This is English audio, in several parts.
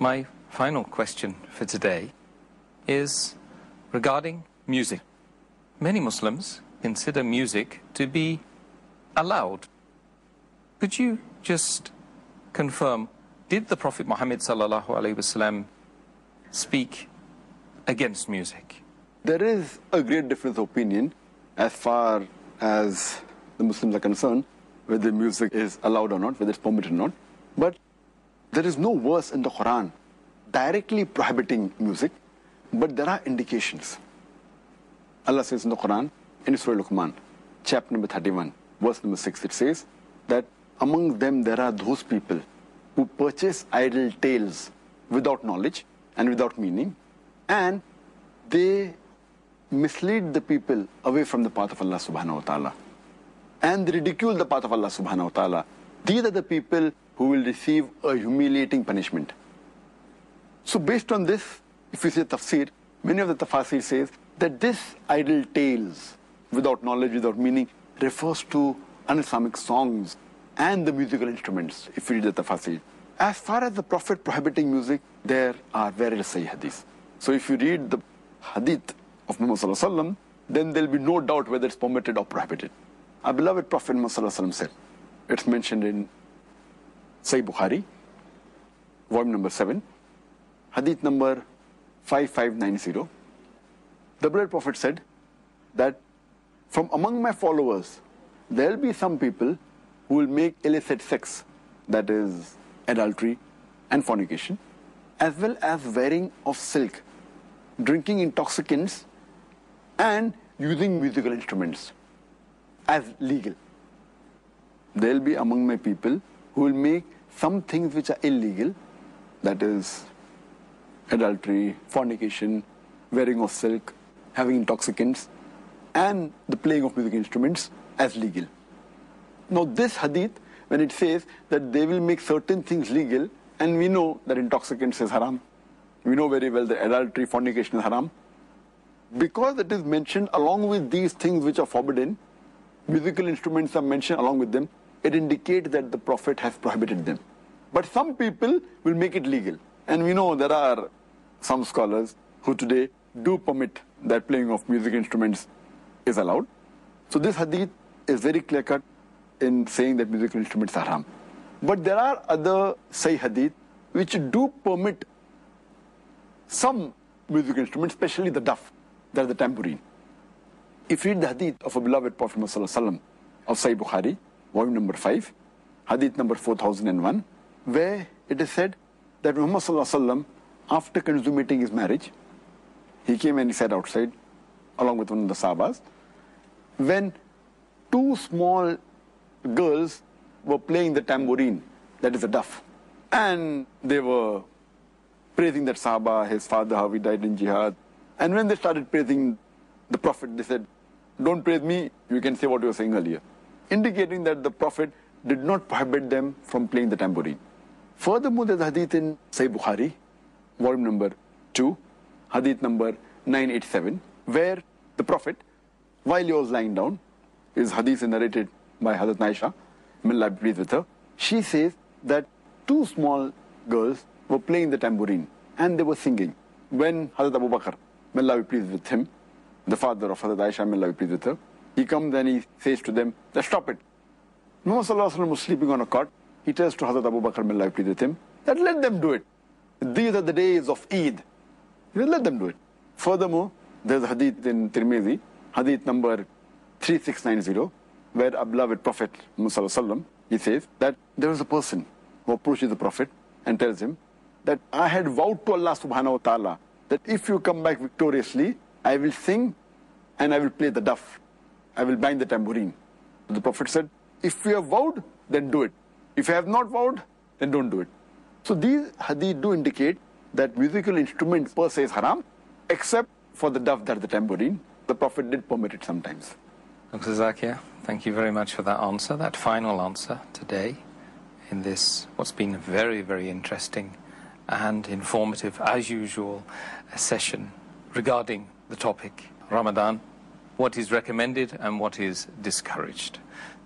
My final question for today is regarding music. Many Muslims consider music to be allowed. Could you just confirm, did the Prophet Muhammad sallallahu alaihi wasallam speak against music? There is a great difference of opinion as far as the Muslims are concerned, whether music is allowed or not, whether it's permitted or not. But there is no verse in the Quran directly prohibiting music, but there are indications. Allah says in the Quran, in Surah Luqman, chapter number 31, verse number 6, it says that among them there are those people who purchase idle tales without knowledge and without meaning, and they mislead the people away from the path of Allah subhanahu wa ta'ala, and they ridicule the path of Allah subhanahu wa ta'ala. These are the people who will receive a humiliating punishment. So based on this, if you say tafsir, many of the tafasir says that this idle tales without knowledge, without meaning, refers to un-Islamic songs and the musical instruments, if you read the tafasir. As far as the Prophet prohibiting music, there are various Sahih hadiths. So if you read the hadith of Muhammad sallallahu alaihi wasallam, then there will be no doubt whether it's permitted or prohibited. Our beloved Prophet Muhammad sallallahu alaihi wasallam said, it's mentioned in Sahih Bukhari, volume number 7, hadith number 5590. The beloved Prophet said that from among my followers, there will be some people who will make illicit sex, that is adultery and fornication, as well as wearing of silk, drinking intoxicants, and using musical instruments as legal. There will be among my people who will make some things which are illegal, that is adultery, fornication, wearing of silk, having intoxicants, and the playing of musical instruments as legal. Now this hadith, when it says that they will make certain things legal, and we know that intoxicants is haram, we know very well that adultery, fornication is haram, because it is mentioned along with these things which are forbidden, musical instruments are mentioned along with them, it indicates that the Prophet has prohibited them. But some people will make it legal. And we know there are some scholars who today do permit that playing of music instruments is allowed. So this hadith is very clear-cut in saying that musical instruments are haram. But there are other Sahih hadith which do permit some musical instruments, especially the duff, that is the tambourine. If you read the hadith of a beloved Prophet Muhammad sallallahu alaihi wasallam of Sahih Bukhari, volume number 5, hadith number 4001, where it is said that Muhammad sallallahu alaihi wasallam, after consummating his marriage, he came and he sat outside along with one of the Sahabas, when two small girls were playing the tambourine, that is a duff, and they were praising that Sahaba, his father, how he died in jihad. And when they started praising the Prophet, they said, don't praise me, you can say what you were saying earlier, indicating that the Prophet did not prohibit them from playing the tambourine. Furthermore, there's a hadith in Sahih Bukhari, volume number 2, hadith number 987, where the Prophet, while he was lying down, his hadith is narrated by Hazrat Aisha, may Allah be pleased with her, she says that two small girls were playing the tambourine and they were singing. When Hazrat Abu Bakr, may Allah be pleased with him, the father of Hazrat Aisha, may Allah be pleased with her, he comes and he says to them, stop it. Muhammad sallallahu alaihi wasallam was sleeping on a cot. He tells to Hazrat Abu Bakr, may Allah be pleased with him, that let them do it. These are the days of Eid. He said, let them do it. Furthermore, there's a hadith in Tirmidhi, hadith number 3690, where our beloved Prophet Muhammad sallallahu alaihi wasallam, he says that there was a person who approaches the Prophet and tells him that I had vowed to Allah subhanahu wa ta'ala that if you come back victoriously, I will sing and I will play the duff. I will bang the tambourine. The Prophet said, if you have vowed, then do it. If you have not vowed, then don't do it. So these hadith do indicate that musical instruments per se is haram, except for the duff, that the tambourine. The Prophet did permit it sometimes. Dr. Zakir, thank you very much for that answer, that final answer today in this, what's been a very, very interesting and informative, as usual, session regarding the topic, Ramadan, what is recommended and what is discouraged.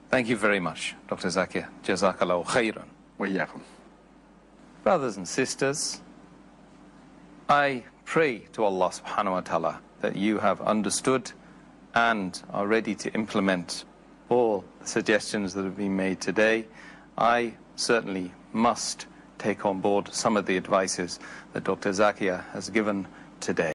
Thank you very much, Dr. Zakir. Jazakallahu khairan. Wa iyyakum. Brothers and sisters, I pray to Allah subhanahu wa ta'ala that you have understood and are ready to implement all the suggestions that have been made today. I certainly must take on board some of the advices that Dr. Zakia has given today.